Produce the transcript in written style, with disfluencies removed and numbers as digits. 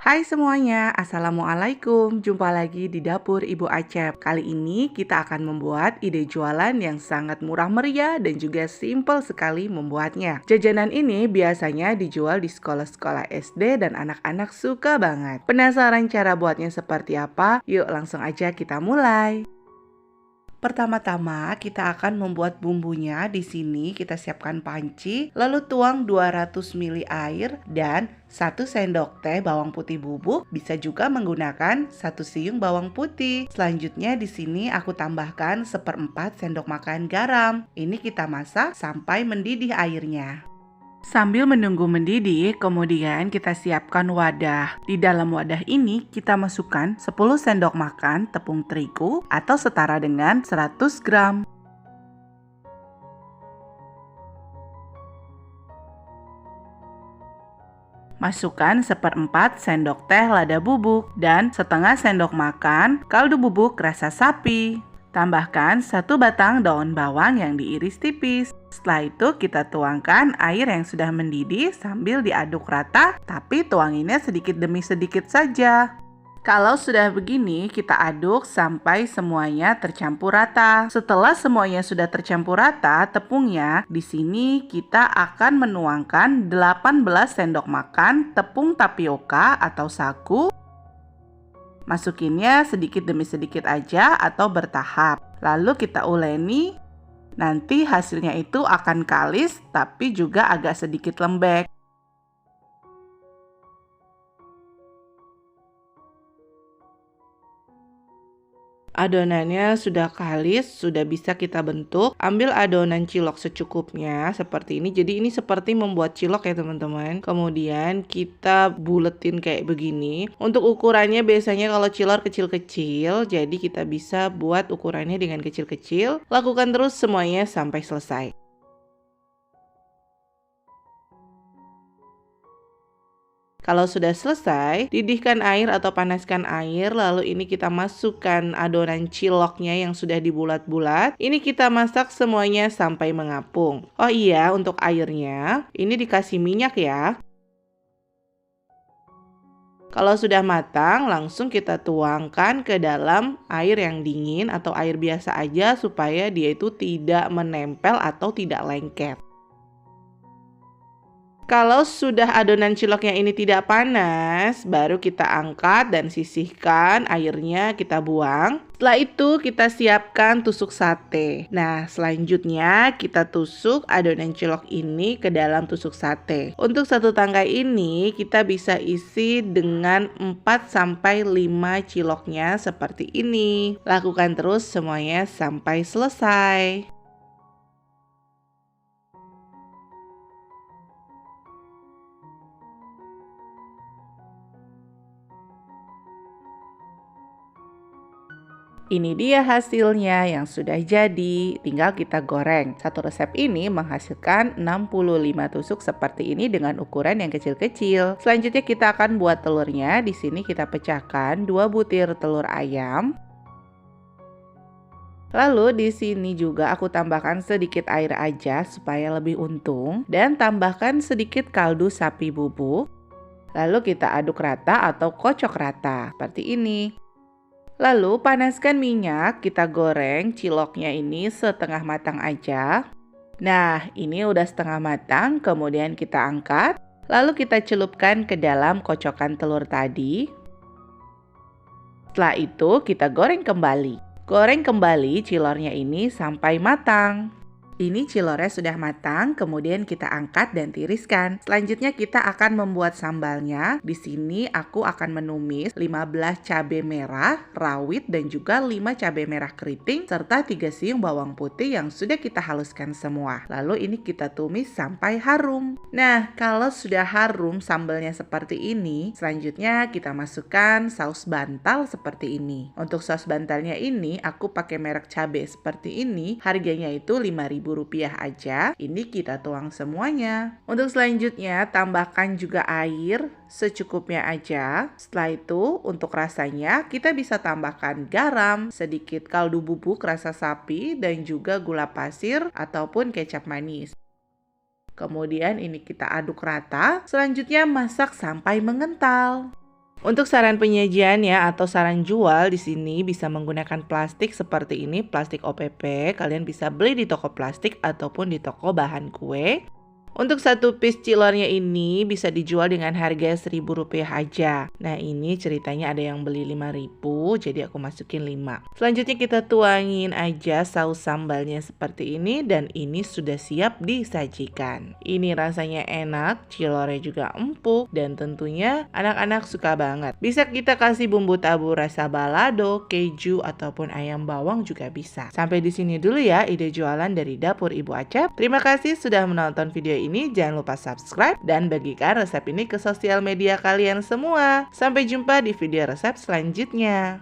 Hai semuanya, Assalamualaikum. Jumpa lagi di dapur Ibu Acep. Kali ini kita akan membuat ide jualan yang sangat murah meriah dan juga simple sekali membuatnya. Jajanan ini biasanya dijual di sekolah-sekolah SD dan anak-anak suka banget. Penasaran cara buatnya seperti apa? Yuk langsung aja kita mulai. Pertama-tama kita akan membuat bumbunya. Di sini kita siapkan panci, lalu tuang 200 ml air dan 1 sendok teh bawang putih bubuk. Bisa juga menggunakan 1 siung bawang putih. Selanjutnya di sini aku tambahkan 1/4 sendok makan garam. Ini kita masak sampai mendidih airnya. Sambil menunggu mendidih, kemudian kita siapkan wadah. Di dalam wadah ini kita masukkan 10 sendok makan tepung terigu atau setara dengan 100 gram. Masukkan 1/4 sendok teh lada bubuk dan setengah sendok makan kaldu bubuk rasa sapi. Tambahkan 1 batang daun bawang yang diiris tipis. Setelah itu kita tuangkan air yang sudah mendidih sambil diaduk rata, tapi tuanginnya sedikit demi sedikit saja. Kalau sudah begini, kita aduk sampai semuanya tercampur rata. Setelah semuanya sudah tercampur rata, tepungnya di sini kita akan menuangkan 18 sendok makan tepung tapioka atau sagu. Masukinnya sedikit demi sedikit aja atau bertahap. Lalu kita uleni. Nanti hasilnya itu akan kalis tapi juga agak sedikit lembek. Adonannya sudah kalis, sudah bisa kita bentuk. Ambil adonan cilok secukupnya seperti ini. Jadi ini seperti membuat cilok ya teman-teman. Kemudian kita buletin kayak begini. Untuk ukurannya biasanya kalau cilor kecil-kecil, jadi kita bisa buat ukurannya dengan kecil-kecil. Lakukan terus semuanya sampai selesai. Kalau sudah selesai, didihkan air atau panaskan air, lalu ini kita masukkan adonan ciloknya yang sudah dibulat-bulat. Ini kita masak semuanya sampai mengapung. Oh iya, untuk airnya, ini dikasih minyak ya. Kalau sudah matang, langsung kita tuangkan ke dalam air yang dingin atau air biasa aja supaya dia itu tidak menempel atau tidak lengket. Kalau sudah adonan ciloknya ini tidak panas, baru kita angkat dan sisihkan airnya, kita buang. Setelah itu kita siapkan tusuk sate. Nah, selanjutnya kita tusuk adonan cilok ini ke dalam tusuk sate. Untuk satu tangkai ini kita bisa isi dengan 4-5 ciloknya seperti ini. Lakukan terus semuanya sampai selesai. Ini dia hasilnya yang sudah jadi, tinggal kita goreng. Satu resep ini menghasilkan 65 tusuk seperti ini dengan ukuran yang kecil-kecil. Selanjutnya kita akan buat telurnya. Di sini kita pecahkan 2 butir telur ayam. Lalu di sini juga aku tambahkan sedikit air aja supaya lebih untung dan tambahkan sedikit kaldu sapi bubuk. Lalu kita aduk rata atau kocok rata seperti ini. Lalu panaskan minyak, kita goreng ciloknya ini setengah matang aja. Nah, ini udah setengah matang, kemudian kita angkat. Lalu kita celupkan ke dalam kocokan telur tadi. Setelah itu kita goreng kembali. Goreng kembali cilornya ini sampai matang. Ini cilornya sudah matang, kemudian kita angkat dan tiriskan. Selanjutnya kita akan membuat sambalnya. Di sini aku akan menumis 15 cabai merah, rawit dan juga 5 cabai merah keriting serta 3 siung bawang putih yang sudah kita haluskan semua. Lalu ini kita tumis sampai harum. Nah, kalau sudah harum sambalnya seperti ini, selanjutnya kita masukkan saus bantal seperti ini. Untuk saus bantalnya ini aku pakai merek cabai seperti ini, harganya itu Rp5.000 aja. Ini kita tuang semuanya. Untuk selanjutnya tambahkan juga air secukupnya aja. Setelah itu untuk rasanya kita bisa tambahkan garam, sedikit kaldu bubuk rasa sapi dan juga gula pasir ataupun kecap manis. Kemudian ini kita aduk rata. Selanjutnya masak sampai mengental. Untuk saran penyajian ya atau saran jual di sini bisa menggunakan plastik seperti ini, plastik OPP. Kalian bisa beli di toko plastik ataupun di toko bahan kue. Untuk satu piece cilornya ini bisa dijual dengan harga Rp1.000 aja. Nah ini ceritanya ada yang beli 5.000, jadi aku masukin 5. Selanjutnya kita tuangin aja saus sambalnya seperti ini dan ini sudah siap disajikan. Ini rasanya enak, cilornya juga empuk dan tentunya anak-anak suka banget. Bisa kita kasih bumbu tabur rasa balado, keju ataupun ayam bawang juga bisa. Sampai di sini dulu ya ide jualan dari dapur Ibu Acep. Terima kasih sudah menonton video ini. Jangan lupa subscribe dan bagikan resep ini ke sosial media kalian semua. Sampai jumpa di video resep selanjutnya.